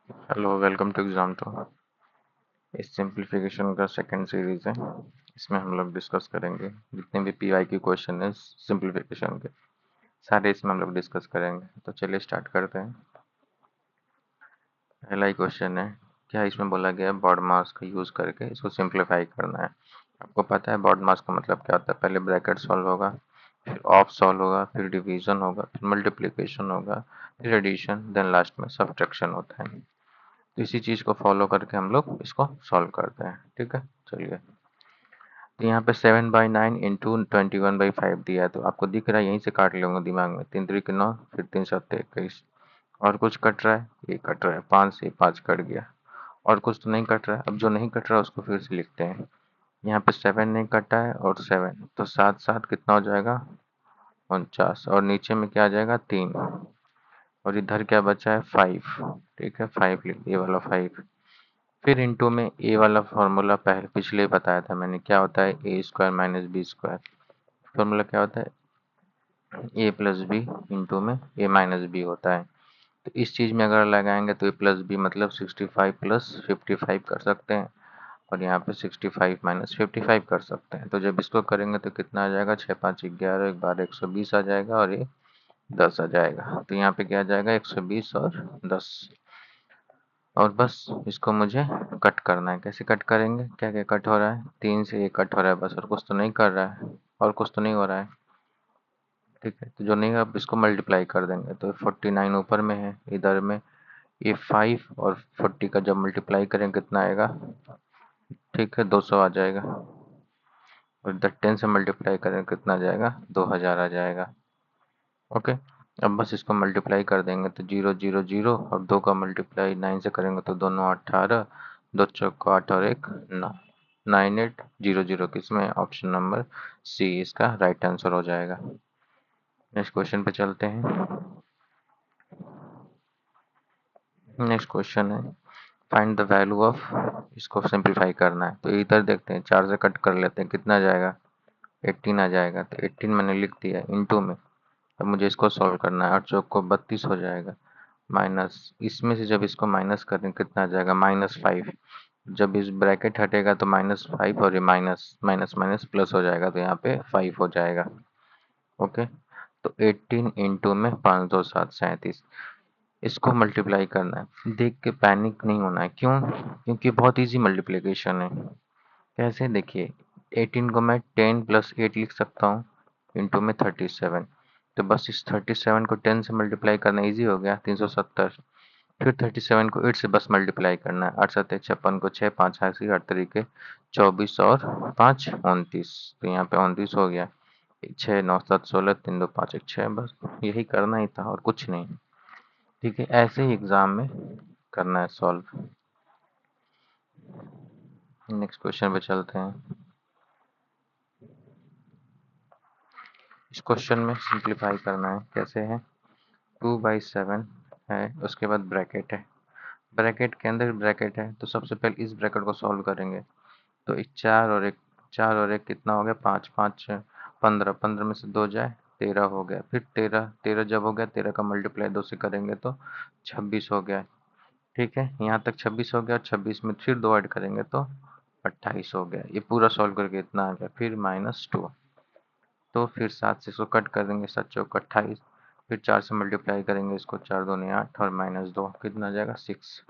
Hello, welcome to exam two. इस simplification का second series है। इसमें हम लोग डिस्कस करेंगे जितने भी पीवाई की क्वेश्चन है सिंप्लीफिकेशन के, सारे इसमें हम लोग डिस्कस करेंगे। तो चलिए स्टार्ट करते हैं। पहला ही क्वेश्चन है, क्या इसमें बोला गया है बॉड मास का यूज करके इसको सिंप्लीफाई करना है। आपको पता है बॉड मास का मतलब क्या होता है। पहले ब्रैकेट सॉल्व होगा, फिर ऑफ सॉल्व होगा, फिर डिवीजन होगा, फिर मल्टीप्लीकेशन होगा, फिर एडिशन, देन लास्ट में सब्ट्रैक्शन होता है। तो इसी चीज को फॉलो करके हम लोग इसको सॉल्व करते हैं। ठीक है, चलिए। तो यहाँ पे 7/9 इंटू 21/5 दिया है, तो आपको दिख रहा है, यहीं से काट लूंगा दिमाग में। 3 3 9, फिर 3 7 21। और कुछ कट रहा है, ये कट रहा है, 5 से 5 कट गया। और कुछ तो नहीं कट रहा है। अब जो नहीं कट रहा है उसको फिर से लिखते हैं। यहाँ पे 7 नहीं कटा है और 7, तो 7 7 कितना हो जाएगा, 49। और नीचे में क्या आ जाएगा, 3। और इधर क्या बचा है, 5। ठीक है, 5 लिख दिया, ये वाला 5। फिर इंटू में ए वाला फॉर्मूला पहले पिछले ही बताया था मैंने, क्या होता है A square minus B square. Formula क्या होता है, ए प्लस बी इंटू में ए माइनस बी होता है। तो इस चीज में अगर लगाएंगे तो ए प्लस बी मतलब 65 प्लस 55 कर सकते हैं। और यहाँ पे 65 माइनस 55 कर सकते हैं। तो जब इसको करेंगे तो कितना आ जाएगा, 6 5 11, एक बार 120 आ जाएगा और ये 10 आ जाएगा। तो यहाँ पे क्या आ जाएगा, 120 और 10। और बस इसको मुझे कट करना है। कैसे कट करेंगे, क्या क्या कट हो रहा है, 3 से ये कट हो रहा है बस, और कुछ तो नहीं कर रहा है, और कुछ तो नहीं हो रहा है। ठीक है, तो जो नहीं है अब इसको मल्टीप्लाई कर देंगे, तो 49 ऊपर में है, इधर में ये 5 और 40 का जब मल्टीप्लाई करेंगे कितना आएगा, ठीक है 200 आ जाएगा। और इधर 10 से मल्टीप्लाई करेंगे कितना आ जाएगा, 2000 आ जाएगा। ओके, अब बस इसको मल्टीप्लाई कर देंगे, तो 0 0 0 और 2 का मल्टीप्लाई 9 से करेंगे तो दोनों 18, 2 चौको 8 और 1 9, 9800। किसमें, ऑप्शन नंबर सी इसका राइट आंसर हो जाएगा। नेक्स्ट क्वेश्चन पे चलते हैं। नेक्स्ट क्वेश्चन है, फाइंड द वैल्यू ऑफ, इसको सिंप्लीफाई करना है। तो इधर देखते हैं, 4 से कट कर लेते हैं, कितना जाएगा, 18 आ जाएगा। तो 18 मैंने लिख दिया इंटू में। अब मुझे इसको सॉल्व करना है। 8 चौको 32 हो जाएगा, माइनस इसमें से जब इसको माइनस करें कितना आ जाएगा, -5। जब इस ब्रैकेट हटेगा तो -5 और ये माइनस माइनस माइनस प्लस हो जाएगा, तो यहाँ पे 5 हो जाएगा। ओके, तो 18 इंटू में 5 2 7 37, इसको मल्टीप्लाई करना है। देख के पैनिक नहीं होना है, क्यों, क्योंकि बहुत इजी मल्टीप्लिकेशन है। कैसे, देखिए 18 को मैं 10 प्लस 8 लिख सकता हूँ, इंटू में 37। तो बस इस 37 को 10 से मल्टीप्लाई करना इजी हो गया, 370। फिर 37 को 8 से बस मल्टीप्लाई करना है, 8 7 56 को 6 5 80 8 तरीके 24 और 5 29। तो यहाँ पे 29 हो गया। 6 9 7 16 3 2 5 1 6, बस यही करना ही था और कुछ नहीं। ठीक है, ऐसे ही एग्जाम में करना है सॉल्व। नेक्स्ट क्वेश्चन पे चलते हैं। इस क्वेश्चन में सिंप्लीफाई करना है, कैसे है, 2/7 है, उसके बाद ब्रैकेट है, ब्रैकेट के अंदर ब्रैकेट है, तो सबसे पहले इस ब्रैकेट को सॉल्व करेंगे। तो एक 4 और 1 कितना हो गया, 5 5 15, 15 में से 2 जाए 13 हो गया। फिर 13 13 जब हो गया, 13 का मल्टीप्लाई 2 से करेंगे तो 26 हो गया। ठीक है, यहाँ तक 26 हो गया, और 26 में फिर 2 ऐड करेंगे तो 28 हो गया। ये पूरा सॉल्व करके इतना आ गया, फिर -2। तो फिर 7 से इसको कट कर देंगे, 7 चौक 28। फिर 4 से मल्टीप्लाई करेंगे इसको, 4 दूनी 8 और -2 कितना आ जाएगा, 6।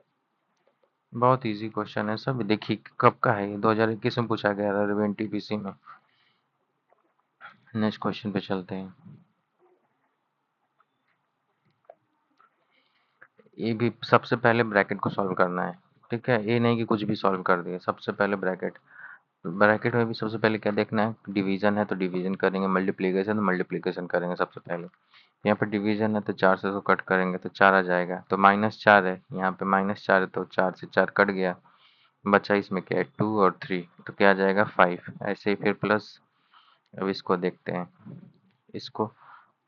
बहुत इजी क्वेश्चन है सब। देखिए कब का है ये, 2021 में पूछा गया था रेवेन टीपीसी में। नेक्स्ट क्वेश्चन पे चलते हैं। ये भी सबसे पहले ब्रैकेट को सॉल्व करना है। ठीक है, ये नहीं कि कुछ भी सॉल्व कर दिए, सबसे पहले ब्रैकेट। ब्रैकेट में भी सबसे पहले क्या देखना है, डिवीजन है तो डिवीजन करेंगे, मल्टीप्लिकेशन तो मल्टीप्लिकेशन करेंगे सबसे पहले। यहाँ पर डिवीजन है तो 4 से इसको कट करेंगे तो 4 आ जाएगा, तो -4 है, यहाँ पे -4 है तो 4 से 4 कट गया। बचा इसमें क्या है, 2 और 3, तो क्या आ जाएगा 5। ऐसे ही फिर प्लस। अब इसको देखते हैं, इसको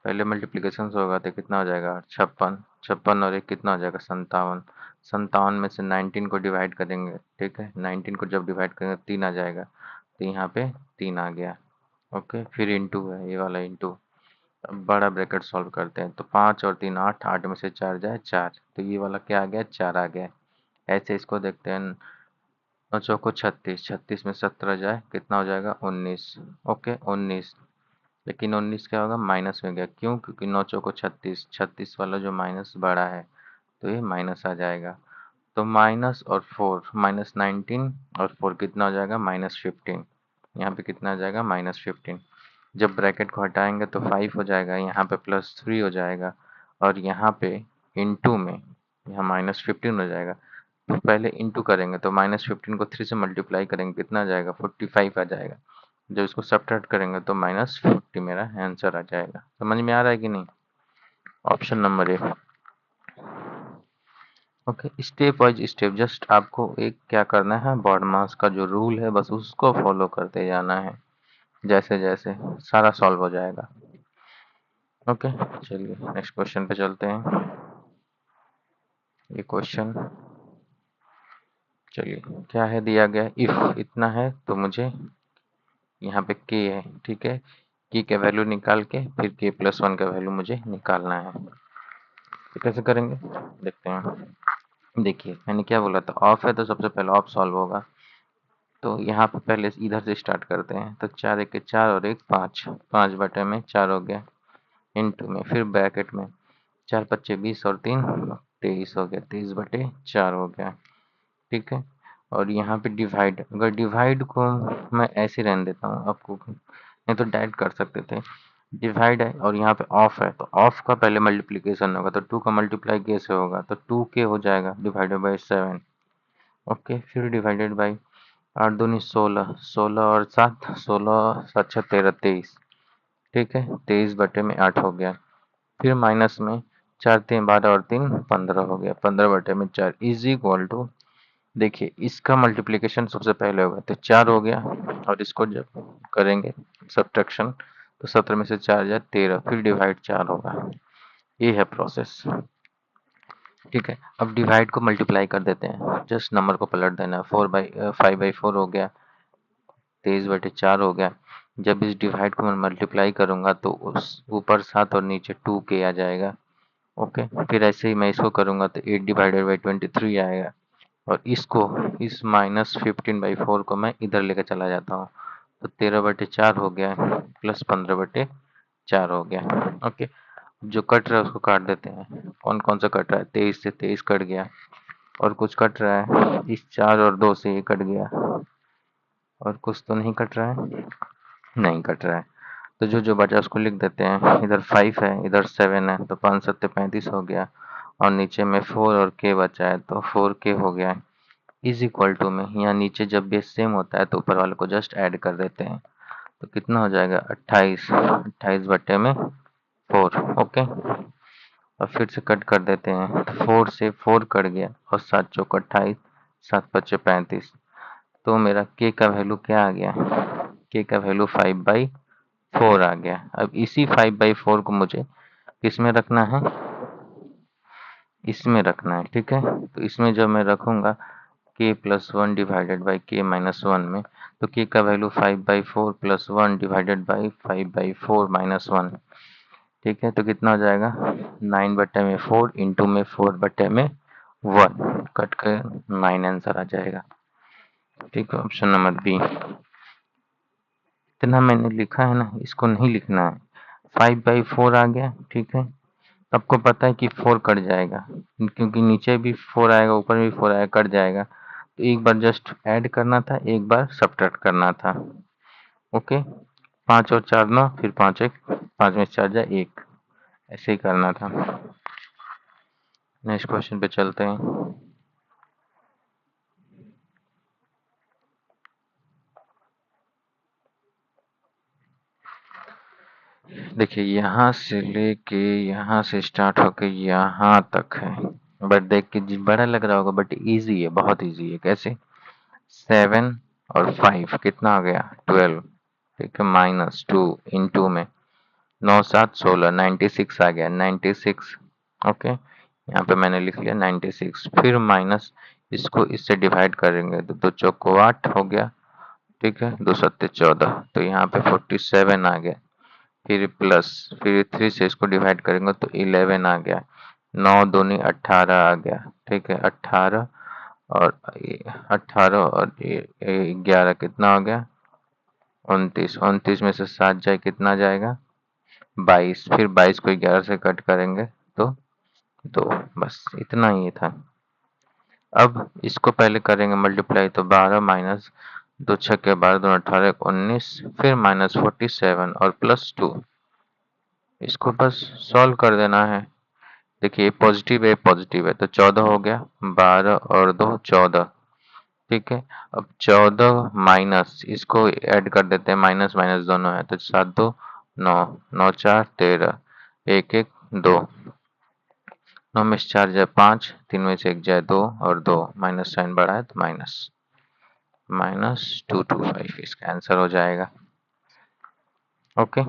पहले मल्टीप्लिकेशन से होगा तो कितना हो जाएगा, 56। 56 और 1 कितना हो जाएगा, 57। 57 में से 19 को डिवाइड करेंगे। ठीक है, 19 को जब डिवाइड करेंगे 3 आ जाएगा, तो यहाँ पे 3 आ गया। ओके, फिर इंटू है, ये वाला इंटू। अब बड़ा ब्रैकेट सॉल्व करते हैं, तो 5 और 3 8, 8 में से 4 जाए 4, तो ये वाला क्या आ गया, 4 आ गया। ऐसे इसको देखते हैं, 9 चौको 36, 36 में 17 जाए कितना हो जाएगा, 19। ओके 19, लेकिन 19 क्या होगा, माइनस में गया, क्यों, क्योंकि 9 चौको 36, 36 वाला जो माइनस बड़ा है तो ये माइनस आ जाएगा। तो माइनस और 4, माइनस 19 और 4 कितना हो जाएगा, माइनस 15। यहाँ पे कितना आ जाएगा, माइनस 15। जब ब्रैकेट को हटाएंगे तो 5 हो जाएगा, यहाँ पे प्लस 3 हो जाएगा, और यहाँ पे इंटू में यहाँ माइनस 15 हो जाएगा। तो पहले इंटू करेंगे तो माइनस 15 को 3 से मल्टीप्लाई करेंगे, कितना आ जाएगा, 45 आ जाएगा। जब इसको सब्ट्रैक्ट करेंगे तो माइनस 50 मेरा आंसर आ जाएगा। समझ में आ रहा है कि नहीं? Option number A. Okay, step wise step, just आपको एक क्या करना है, बॉड मास का जो रूल है बस उसको फॉलो करते जाना है, जैसे जैसे सारा सॉल्व हो जाएगा। ओके, चलिए नेक्स्ट क्वेश्चन पे चलते हैं। ये क्वेश्चन, चलिए क्या है दिया गया, इफ इतना है तो मुझे यहाँ पे के है, ठीक है, की का वैल्यू निकाल के फिर के प्लस 1 का वैल्यू मुझे निकालना है। तो कैसे करेंगे देखते हैं। देखिए मैंने क्या बोला था, ऑफ है तो सबसे पहले ऑफ सॉल्व होगा। तो यहाँ पे पहले इधर से स्टार्ट करते हैं, तो 4 एक 4 और 1 5, 5 बटे में 4 हो गया, इंटू में फिर ब्रैकेट में 4 पच्चे 20 और 3 23 हो गया, 23 बटे 4 हो गया, ठीक है। और यहाँ पे डिवाइड, अगर डिवाइड को मैं ऐसे रहने देता हूँ आपको, नहीं तो डायरेक्ट कर सकते थे। डिवाइड है और यहाँ पे ऑफ है, तो ऑफ का पहले मल्टीप्लिकेशन होगा, तो 2 का मल्टीप्लाई कैसे होगा, तो 2 के हो जाएगा डिवाइडेड बाई 7। ओके, फिर डिवाइडेड बाई 8 दूनी 16, 16 और 7, 16 7 6 13 23, ठीक है, 23 बटे में 8 हो गया। फिर माइनस में 4 3 12 और 3 15 हो गया, 15 बटे में 4 इज इक्वल टू, देखिए इसका मल्टीप्लिकेशन सबसे पहले होगा तो 4 हो गया, और इसको जब करेंगे सब्ट्रैक्शन तो 17 में से 4 जाए 13, फिर डिवाइड 4 होगा। ये है प्रोसेस, ठीक है। अब डिवाइड को मल्टीप्लाई कर देते हैं, जस्ट नंबर को पलट देना है, 5/4 हो गया, 23/4 हो गया। जब इस डिवाइड को मैं मल्टीप्लाई करूंगा तो उस ऊपर 7 और नीचे 2 के आ जाएगा। ओके, फिर ऐसे ही मैं इसको करूंगा तो 8/23 आएगा, और इसको इस -15/4 को मैं इधर लेकर चला जाता हूँ, तो 13/4 हो गया प्लस 15/4 हो गया। ओके, जो कट रहा है उसको काट देते हैं, कौन कौन सा कट रहा है, 23 से 23 कट गया, और कुछ कट रहा है इस 4 और 2 से ये कट गया, और कुछ तो नहीं कट रहा है, नहीं कट रहा है। तो जो जो बचा उसको लिख देते हैं, इधर 5 है इधर 7 है, तो 5 7 35 हो गया, और नीचे में 4 और के बचा है तो 4k हो गया। इज इक्वल टू में यहाँ नीचे जब बेस सेम होता है तो ऊपर वाले को जस्ट ऐड कर देते हैं, तो कितना हो जाएगा 28, 28 बटे में 4। ओके, और फिर से कट कर देते हैं, 4 से 4 कट गया, और 7 चौक 28, 7 पच्चे 35, तो मेरा के का वैल्यू क्या आ गया, के का वैल्यू 5/4 आ गया। अब इसी 5/4 को मुझे किस में रखना है, इसमें रखना है, ठीक है। तो इसमें जब मैं रखूंगा k plus 1 divided by k minus 1 में, तो k का value 5/4 plus 1 divided by 5/4 minus 1, ठीक है। तो कितना हो जाएगा, 9 बटे में 4 इंटू में 4 बटे में 1, कट कर 9 आंसर आ जाएगा, ठीक है। Option number B. इतना मैंने लिखा है ना, इसको नहीं लिखना है, 5/4 आ गया, ठीक है। आपको पता है कि 4 कट जाएगा, क्योंकि नीचे भी 4 आएगा ऊपर भी 4 आएगा, कट जाएगा, तो एक बार जस्ट ऐड करना था, एक बार सब्ट्रैक्ट करना था। ओके, 5 और 4 9, फिर 5 1, 5 में 4 जाए 1, ऐसे ही करना था। नेक्स्ट क्वेश्चन पे चलते हैं। देखिए यहाँ से लेके यहाँ से स्टार्ट होके यहाँ तक है, बट देख के बड़ा लग रहा होगा, बट इजी है, बहुत इजी है। कैसे, 7 और 5 कितना आ गया, 12, ठीक है, -2 इंटू में 9 7 16, 96 आ गया, 96। ओके, यहाँ पे मैंने लिख लिया 96, फिर माइनस इसको इससे डिवाइड करेंगे तो 2 चौको 8 हो गया, ठीक है, 2 सत्ते 14, तो यहाँ पे 47 आ गया, फिर प्लस, फिर 3 से इसको डिवाइड करेंगे तो 11 आ गया, 9 दूनी 18 आ गया, ठीक है। 18 और 18 और 11 कितना हो गया, 29। 29 में से 7 जाए कितना जाएगा, 22। फिर 22 को 11 से कट करेंगे तो 2। बस इतना ही था। अब इसको पहले करेंगे मल्टीप्लाई, तो 12 माइनस 2 छक्के 12 2 18 19, फिर माइनस 47 और प्लस 2। इसको बस सॉल्व कर देना है। देखिए पॉजिटिव है तो 14 हो गया, 12 और 2 14, ठीक है। अब 14 माइनस इसको ऐड कर देते हैं, माइनस माइनस दोनों है तो 7 2 9, 9 4 13, 1 1 2, 9 में से 4 जाए 5, 3 में से 1 जाए 2 और 2 माइनस साइन बढ़ा है तो माइनस माइनस 225 इसका आंसर हो जाएगा। ओके।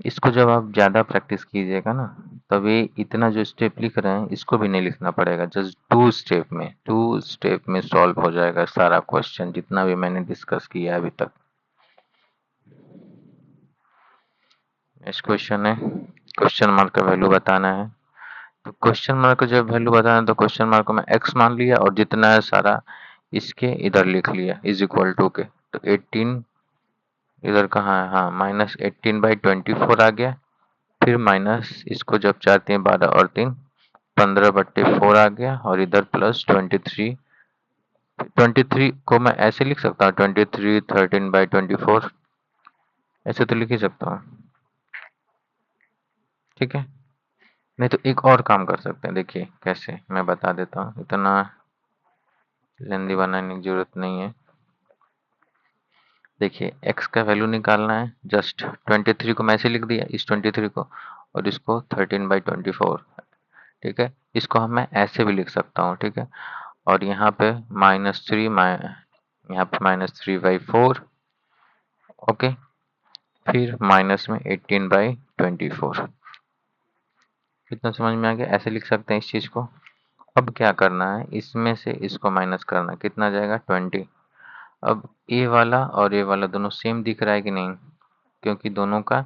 इसको जब आप ज़्यादा प्रैक्टिस कीजिएगा ना, तभी इतना जो स्टेप लिख रहे हैं इसको भी नहीं लिखना पड़ेगा। जस्ट 2 स्टेप में सॉल्व हो जाएगा सारा क्वेश्चन जितना भी मैंने डिस्कस किया है अभी तक। नेक्स्ट क्वेश्चन है, क्वेश्चन मार्क का वैल्यू बताना है। तो क्वेश्चन मार्क का जब वैल्यू बताना है तो क्वेश्चन मार्क को मैं x मान लिया और जितना है सारा इसके इधर लिख लिया इज इक्वल टू के। तो 18 इधर कहाँ है, हाँ माइनस 18/24 आ गया। फिर माइनस इसको जब 4 3 12 और 3 15/4 आ गया और इधर प्लस 23। 23 को मैं ऐसे लिख सकता हूँ 23 13/24, ऐसे तो लिख ही सकता हूँ, ठीक है। नहीं तो एक और काम कर सकते हैं, देखिए कैसे मैं बता देता हूँ, इतना लेंदी बनाने की जरूरत नहीं है। देखिए x का वैल्यू निकालना है, जस्ट 23 को मैं ऐसे लिख दिया इस 23 को, और इसको 13/24, ठीक है। इसको हम मैं ऐसे भी लिख सकता हूँ, ठीक है। और यहाँ पे -3 यहाँ पे -3/4, ओके। फिर माइनस में 18/24। कितना समझ में आ गया, ऐसे लिख सकते हैं इस चीज को। अब क्या करना है, इसमें से इसको माइनस करना, कितना जाएगा 20। अब ये वाला और ये वाला दोनों सेम दिख रहा है कि नहीं, क्योंकि दोनों का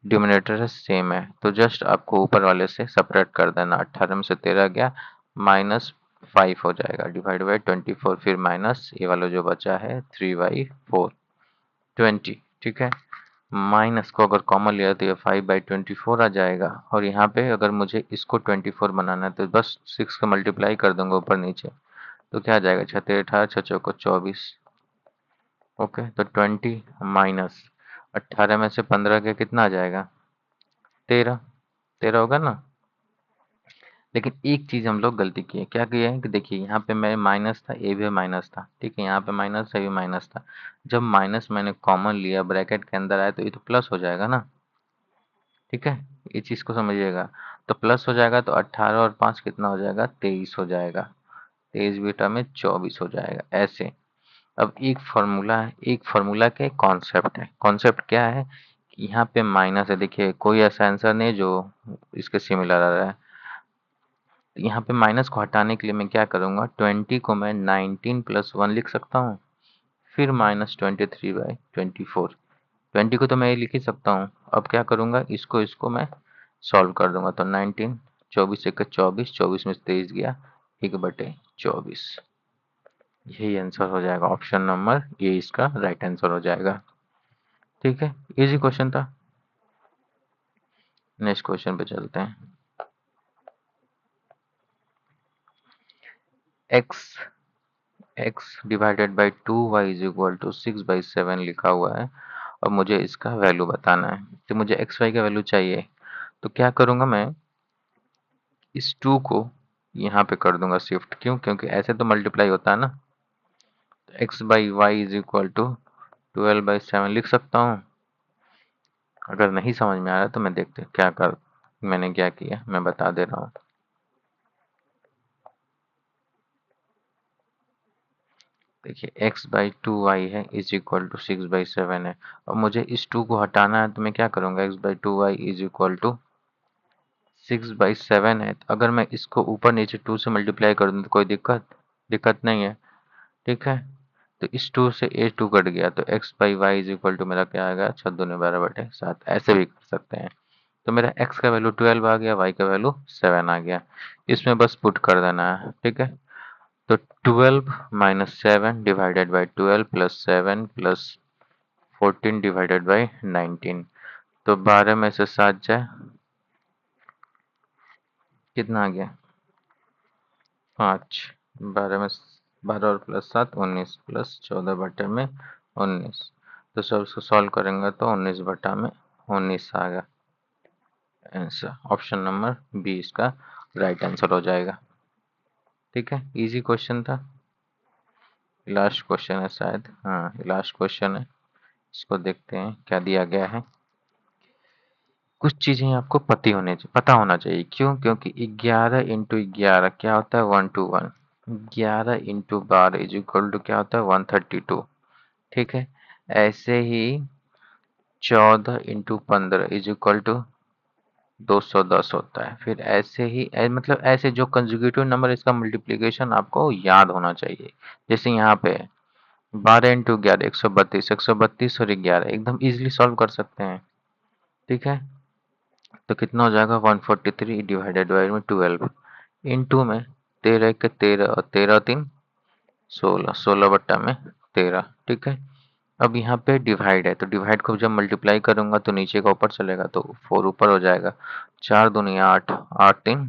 डिनोमिनेटर सेम है, तो जस्ट आपको ऊपर वाले से सेपरेट कर देना। 18 में से 13 गया, -5 हो जाएगा, डिवाइड बाई 24, फिर माइनस ये वाला जो बचा है 3/4 20, ठीक है। माइनस को अगर कॉमन लिया तो ये 5/24 आ जाएगा, और यहाँ पे अगर मुझे इसको 24 बनाना है तो बस 6 का मल्टीप्लाई कर दूंगा ऊपर नीचे, तो क्या आ जाएगा 6 3 18 6 चौको 24, ओके। तो 20 माइनस 18 में से 15 के कितना आ जाएगा 13, 13 होगा ना। लेकिन एक चीज हम लोग गलती किए, क्या किए हैं कि देखिए यहाँ पे मेरे माइनस था, ये भी माइनस था, ठीक है। यहाँ पे माइनस था, ये भी माइनस था। जब माइनस मैंने कॉमन लिया ब्रैकेट के अंदर आया तो ये तो प्लस हो जाएगा ना, ठीक है। ये चीज को समझिएगा। तो प्लस हो जाएगा तो 18 और 5 कितना हो जाएगा 23 हो जाएगा, 23 बीटा में 24 हो जाएगा, ऐसे। अब एक फॉर्मूला है, एक फॉर्मूला के कॉन्सेप्ट है। कॉन्सेप्ट क्या है कि यहाँ पे माइनस है, देखिए कोई ऐसा आंसर नहीं जो इसके सिमिलर आ रहा है। यहाँ पे माइनस को हटाने के लिए मैं क्या करूँगा, 20 को मैं 19 + 1 लिख सकता हूँ, फिर -23/24। 20 को तो मैं ये लिख ही सकता हूँ। अब क्या करूँगा, इसको इसको मैं सॉल्व कर दूंगा, तो 19 24 एक 24, 24 में से 23 गया 1/24। यही आंसर हो जाएगा, ऑप्शन नंबर ये इसका राइट आंसर हो जाएगा, ठीक है। इजी क्वेश्चन था। नेक्स्ट क्वेश्चन पे चलते हैं। x x divided by 2y is equal to 6/7 लिखा हुआ है, और मुझे इसका वैल्यू बताना है। तो मुझे एक्स वाई का वैल्यू चाहिए, तो क्या करूँगा मैं, इस 2 को यहाँ पे कर दूंगा शिफ्ट, क्यों, क्योंकि ऐसे तो मल्टीप्लाई होता है ना। तो x/y इज इक्वल टू 12/7 लिख सकता हूँ। अगर नहीं समझ में आ रहा तो मैं देखते क्या कर, मैंने क्या किया मैं बता दे रहा हूँ। देखिए x/2y है इज इक्वल टू 6/7 है, और मुझे इस 2 को हटाना है, तो मैं क्या करूँगा, x/2y इज इक्वल टू 6/7 है। तो अगर मैं इसको ऊपर नीचे 2 से मल्टीप्लाई कर दूँ तो कोई दिक्कत दिक्कत नहीं है, ठीक है। तो इस 2 से ये 2 कट गया, तो x by Y is equal to मेरा क्या आएगा, 6 दूनी 12/7। ऐसे भी कर सकते हैं। तो मेरा x का वैल्यू 12 आ गया, y का वैल्यू 7 आ गया। इसमें बस पुट कर देना है, ठीक है। तो 12 minus 7 divided by 12 plus 7 plus 14 divided by 19। तो 12 में से 7 जाए, कितना आ गया, 5। 12 में 12 और प्लस 7 19 प्लस 14/19। तो सब इसको सॉल्व करेंगे तो 19/19 आ गया आंसर। ऑप्शन नंबर बी इसका राइट आंसर हो जाएगा। ठीक है, इजी क्वेश्चन था। लास्ट क्वेश्चन है शायद, हाँ लास्ट क्वेश्चन है। इसको देखते हैं क्या दिया गया है। कुछ चीजें आपको पता होना चाहिए। क्यों? क्योंकि 11 इंटू 11 क्या होता है, 1 to 1। 11 into 12 is equal to क्या होता है, 132। ठीक है। ऐसे ही 14 इंटू 15 इज इक्वल टू 210 होता है। फिर ऐसे ही मतलब ऐसे जो कंजुगेटिव नंबर, इसका मल्टीप्लीकेशन आपको याद होना चाहिए। जैसे यहाँ पे 12 इंटू 11 132, 132 और 11 एकदम इजीली सॉल्व कर सकते हैं। ठीक है। तो कितना हो जाएगा, 143 डिवाइडेड बाई में 12 इंटू में 13 के 13 और 13 3 16, 16/13। ठीक है। अब यहाँ पे डिवाइड है, तो डिवाइड को जब मल्टीप्लाई करूंगा तो नीचे का ऊपर चलेगा, तो 4 ऊपर हो जाएगा। 4 दूनी 8, 8 3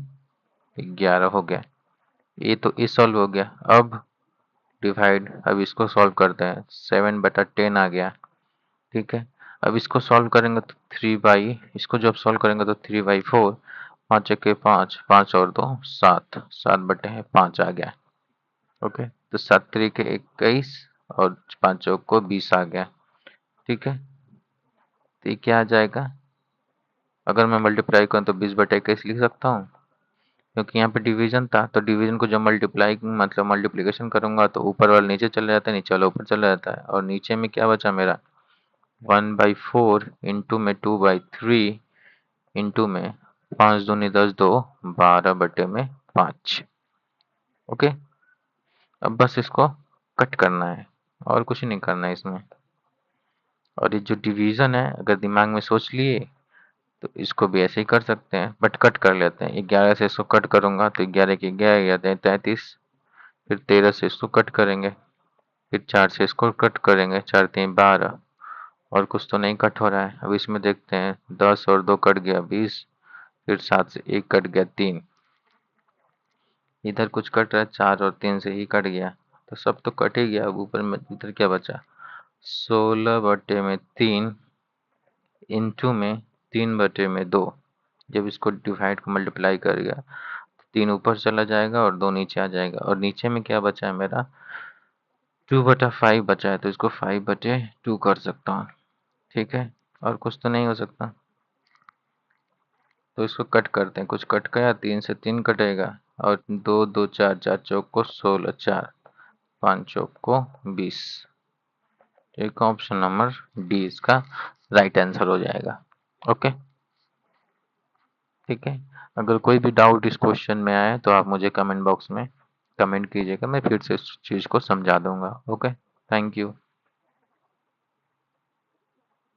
11 हो गया। ये तो ये सॉल्व हो गया। अब डिवाइड, अब इसको सॉल्व करते हैं, 7/10 आ गया। ठीक है। अब इसको सॉल्व करेंगे तो 3 बाई, इसको जब सॉल्व करेंगे तो 3/4, 5 के 5, 5 और 2 7, 7/5 आ गया। ओके। तो 7 3 के 21 और 5 चौक को 20 आ गया। ठीक है। तो ये क्या आ जाएगा, अगर मैं मल्टीप्लाई करूँ तो 20/21 लिख सकता हूँ। क्योंकि यहाँ पे डिवीजन था, तो डिवीजन को जब मल्टीप्लाई मतलब मल्टीप्लिकेशन करूंगा तो ऊपर वाला नीचे चले जाता है, नीचे वाला ऊपर चला जाता है। और नीचे में क्या बचा मेरा, 1/4 इंटू में 2/3 इंटू में 5 दूनी 10, 2 12/5। ओके। अब बस इसको कट करना है और कुछ नहीं करना है इसमें। और ये जो डिवीजन है, अगर दिमाग में सोच लिए तो इसको भी ऐसे ही कर सकते हैं, बट कट कर लेते हैं। 11 से इसको कट करूंगा तो 11 के 11 33। फिर 13 से इसको कट करेंगे, फिर 4 से इसको कट करेंगे, 4 3 12। और कुछ तो नहीं कट हो रहा है। अब इसमें देखते हैं, 10 और 2 कट गया 20। फिर 7 से 1 कट गया 3। इधर कुछ कट रहा है, 4 और 3 से ही कट गया। तो सब तो कट ही गया। अब ऊपर में इधर क्या बचा, 16/3 इंटू में 3/2। जब इसको डिवाइड को मल्टीप्लाई करेगा तो 3 ऊपर चला जाएगा और 2 नीचे आ जाएगा। और नीचे में क्या बचा है मेरा, 2/5 बचा है, तो इसको 5/2 कर सकता हूँ। ठीक है। और कुछ तो नहीं हो सकता, तो इसको कट करते हैं। कुछ कट गया, 3 से 3 कटेगा और 2 2 4, 4 चौक को 16, 4 5 चौक को 20। एक ऑप्शन नंबर डी इसका राइट आंसर हो जाएगा। ओके। ठीक है। अगर कोई भी डाउट इस क्वेश्चन में आए तो आप मुझे कमेंट बॉक्स में कमेंट कीजिएगा, मैं फिर से इस चीज़ को समझा दूंगा। ओके। Thank you.